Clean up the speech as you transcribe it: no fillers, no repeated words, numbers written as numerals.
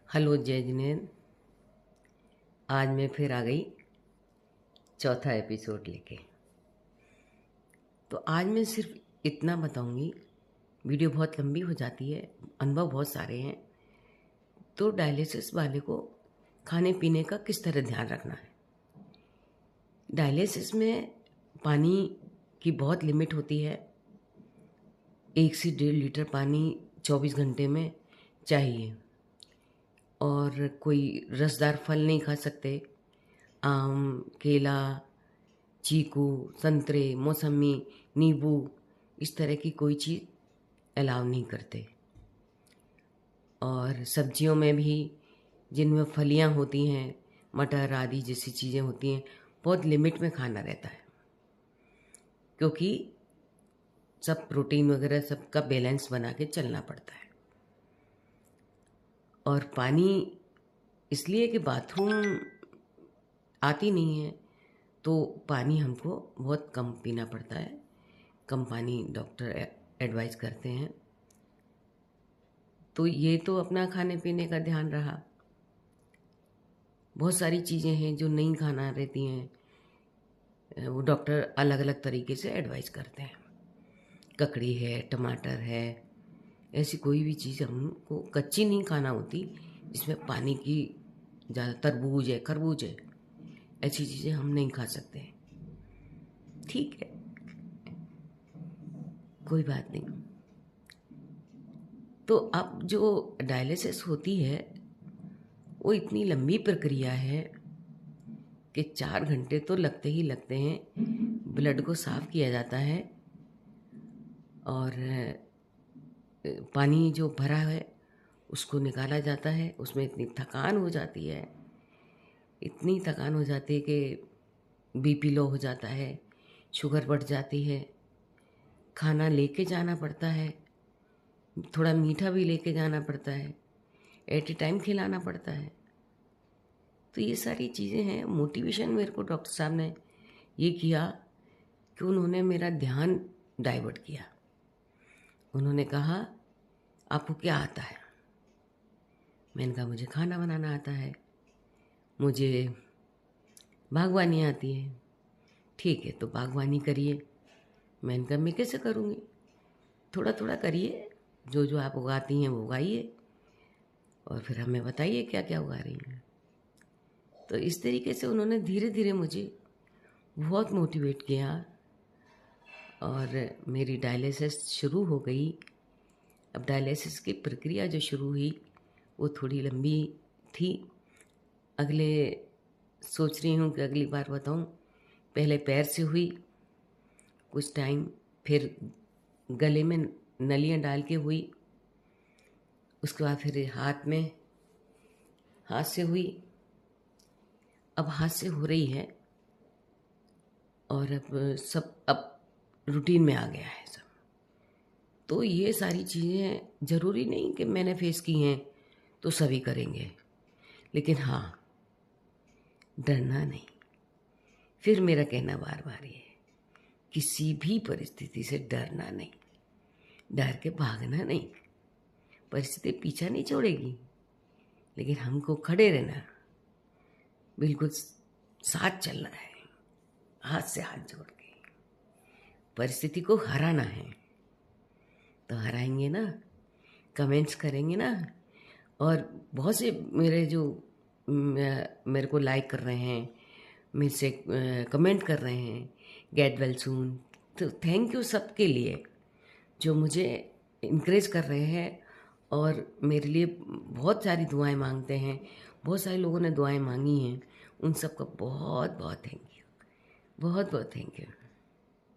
Hello जय जिनेंद्र। आज मैं फिर आ गई चौथा एपिसोड लेके। तो आज मैं सिर्फ इतना बताऊंगी, वीडियो बहुत लंबी हो जाती है, अनुभव बहुत सारे हैं। तो डायलिसिस वाले को खाने पीने का किस तरह ध्यान रखना है। डायलिसिस में पानी की बहुत लिमिट होती है। 1 से 1.5 लीटर पानी 24 घंटे में चाहिए। और कोई रसदार फल नहीं खा सकते। आम, केला, चीकू, संतरे, मौसमी, नींबू, इस तरह की कोई चीज़ अलाउ नहीं करते। और सब्जियों में भी जिनमें फलियां होती हैं, मटर आदि जैसी चीज़ें होती हैं, बहुत लिमिट में खाना रहता है, क्योंकि सब प्रोटीन वगैरह सबका बैलेंस बना के चलना पड़ता है। और पानी इसलिए कि बाथरूम आती नहीं है, तो पानी हमको बहुत कम पीना पड़ता है। कम पानी डॉक्टर एडवाइस करते हैं। तो ये तो अपना खाने पीने का ध्यान रहा। बहुत सारी चीज़ें हैं जो नहीं खाना रहती हैं, वो डॉक्टर अलग अलग तरीके से एडवाइस करते हैं। ककड़ी है, टमाटर है, ऐसी कोई भी चीज़ हमको कच्ची नहीं खाना होती जिसमें पानी की ज़्यादा, तरबूज है, खरबूज है, ऐसी चीज़ें हम नहीं खा सकते। ठीक है, कोई बात नहीं। तो अब जो डायलिसिस होती है वो इतनी लंबी प्रक्रिया है कि 4 घंटे तो लगते ही लगते हैं। ब्लड को साफ किया जाता है और पानी जो भरा है उसको निकाला जाता है। उसमें इतनी थकान हो जाती है, इतनी थकान हो जाती है कि बीपी लो हो जाता है, शुगर बढ़ जाती है। खाना लेके जाना पड़ता है, थोड़ा मीठा भी लेके जाना पड़ता है, एट ए टाइम खिलाना पड़ता है। तो ये सारी चीज़ें हैं। मोटिवेशन मेरे को डॉक्टर साहब ने ये किया कि उन्होंने मेरा ध्यान डाइवर्ट किया। उन्होंने कहा, आपको क्या आता है? मैंने कहा, मुझे खाना बनाना आता है, मुझे बागवानी आती है। ठीक है, तो बागवानी करिए। मैंने कहा, मैं कैसे करूँगी? थोड़ा थोड़ा करिए, जो जो आप उगाती हैं वो उगाइए और फिर हमें बताइए क्या क्या उगा रही हैं। तो इस तरीके से उन्होंने धीरे धीरे मुझे बहुत मोटिवेट किया और मेरी डायलिसिस शुरू हो गई। अब डायलिसिस की प्रक्रिया जो शुरू हुई वो थोड़ी लंबी थी। अगले सोच रही हूँ कि अगली बार बताऊँ। पहले पैर से हुई कुछ टाइम, फिर गले में नलियाँ डाल के हुई, उसके बाद फिर हाथ से हुई। अब हाथ से हो रही है और अब रूटीन में आ गया है सब। तो ये सारी चीज़ें ज़रूरी नहीं कि मैंने फेस की हैं तो सभी करेंगे, लेकिन हाँ, डरना नहीं। फिर मेरा कहना बार बार ये है, किसी भी परिस्थिति से डरना नहीं, डर के भागना नहीं। परिस्थिति पीछा नहीं छोड़ेगी, लेकिन हमको खड़े रहना, बिल्कुल साथ चलना है, हाथ से हाथ जोड़ के। परिस्थिति को हराना है तो हराएंगे ना, कमेंट्स करेंगे ना। और बहुत से मेरे जो मेरे को लाइक कर रहे हैं, मेरे से कमेंट कर रहे हैं, गेट वेल सून, तो थैंक यू सबके लिए जो मुझे इनक्रेज कर रहे हैं और मेरे लिए बहुत सारी दुआएं मांगते हैं। बहुत सारे लोगों ने दुआएं मांगी हैं, उन सबका बहुत बहुत थैंक यू, बहुत बहुत थैंक यू।